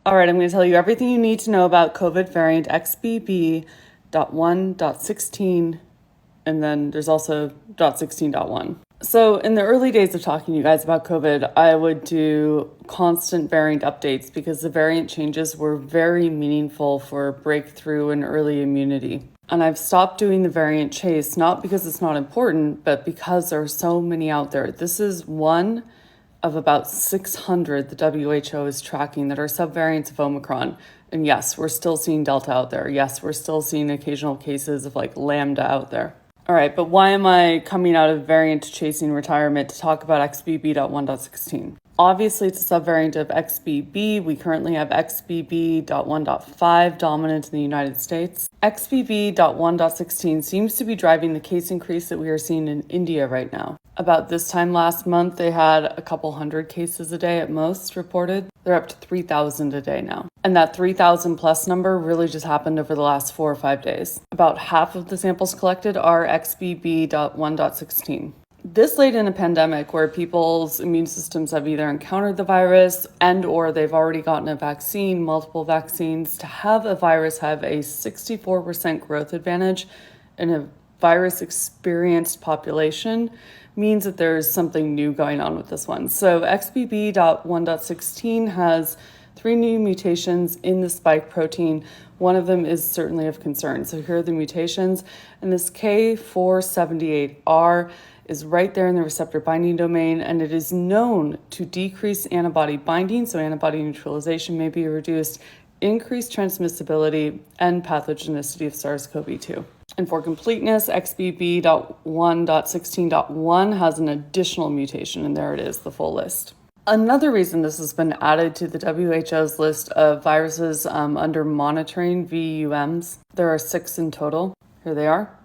All right, I'm going to tell you everything you need to know about COVID variant XBB.1.16, and then there's also .16.1. So in the early days of talking to you guys about COVID, I would do constant variant updates because the variant changes were very meaningful for breakthrough and early immunity. And I've stopped doing the variant chase, not because it's not important, but because there are so many out there. This is one of about 600 the WHO is tracking that are subvariants of Omicron. And yes, we're still seeing Delta out there. Yes, we're still seeing occasional cases of like Lambda out there. All right, but why am I coming out of variant chasing retirement to talk about XBB.1.16? Obviously, it's a subvariant of XBB. We currently have XBB.1.5 dominant in the United States. XBB.1.16 seems to be driving the case increase that we are seeing in India right now. About this time last month, they had a couple hundred cases a day at most reported. They're up to 3,000 a day now. And that 3,000 plus number really just happened over the last 4 or 5 days. About half of the samples collected are XBB.1.16. This late in a pandemic where people's immune systems have either encountered the virus and or they've already gotten a vaccine, multiple vaccines, to have a virus have a 64% growth advantage in a virus experienced population means that there's something new going on with this one. So XBB.1.16 has 3 new mutations in the spike protein. One of them is certainly of concern. So here are the mutations. And this K478R is right there in the receptor binding domain, and it is known to decrease antibody binding, so antibody neutralization may be reduced, increase transmissibility, and pathogenicity of SARS-CoV-2. And for completeness, XBB.1.16.1 has an additional mutation, and there it is, the full list. Another reason this has been added to the WHO's list of viruses under monitoring, VUMs, there are 6 in total, here they are,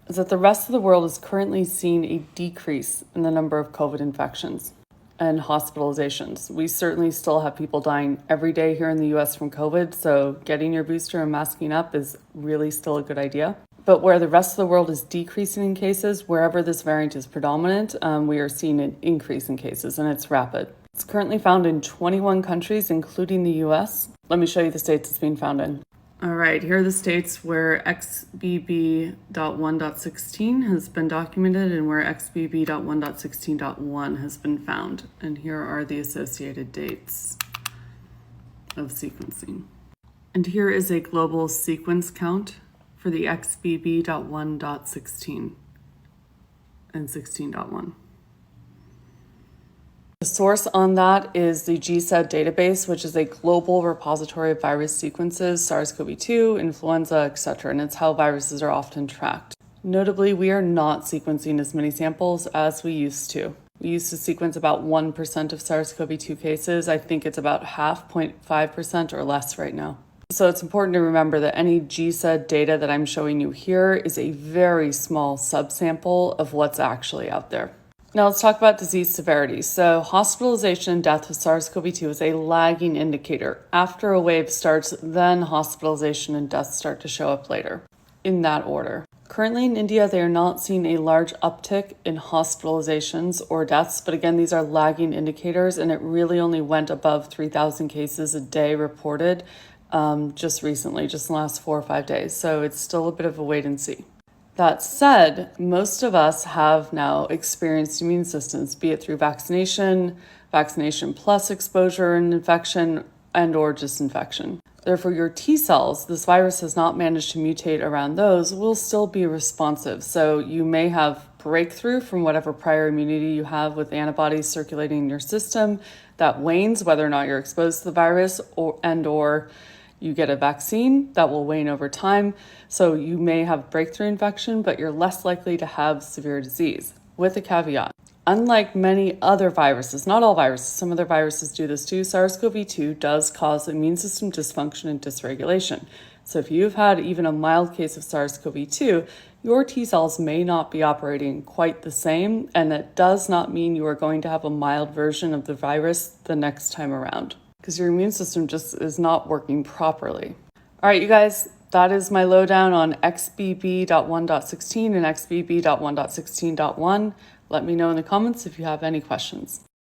is that the rest of the world is currently seeing a decrease in the number of COVID infections and hospitalizations. We certainly still have people dying every day here in the US from COVID, so getting your booster and masking up is really still a good idea. But where the rest of the world is decreasing in cases, wherever this variant is predominant, we are seeing an increase in cases, and it's rapid. It's currently found in 21 countries, including the US. Let me show you the states it's being found in. All right, here are the states where XBB.1.16 has been documented and where XBB.1.16.1 has been found. And here are the associated dates of sequencing. And here is a global sequence count for the XBB.1.16 and 16.1. The source on that is the GSED database, which is a global repository of virus sequences, SARS-CoV-2, influenza, etc., and it's how viruses are often tracked. Notably, we are not sequencing as many samples as we used to. We used to sequence about 1% of SARS-CoV-2 cases. I think it's about 0.5% or less right now. So it's important to remember that any GSED data that I'm showing you here is a very small subsample of what's actually out there. Now let's talk about disease severity. So hospitalization and death with SARS-CoV-2 is a lagging indicator. After a wave starts, then hospitalization and death start to show up later, in that order. Currently in India, they are not seeing a large uptick in hospitalizations or deaths, but again, these are lagging indicators, and it really only went above 3,000 cases a day reported just recently, just in the last 4 or 5 days. So it's still a bit of a wait and see. That said, most of us have now experienced immune systems, be it through vaccination, vaccination plus exposure and infection, and or just infection. Therefore, your T cells, this virus has not managed to mutate around those, will still be responsive. So you may have breakthrough from whatever prior immunity you have with antibodies circulating in your system that wanes, whether or not you're exposed to the virus or you get a vaccine that will wane over time. So you may have breakthrough infection, but you're less likely to have severe disease, with a caveat. Unlike many other viruses, not all viruses, some other viruses do this too, SARS-CoV-2 does cause immune system dysfunction and dysregulation. So if you've had even a mild case of SARS-CoV-2, your T cells may not be operating quite the same, and that does not mean you are going to have a mild version of the virus the next time around, because your immune system just is not working properly. All right, you guys, that is my lowdown on XBB.1.16 and XBB.1.16.1. Let me know in the comments if you have any questions.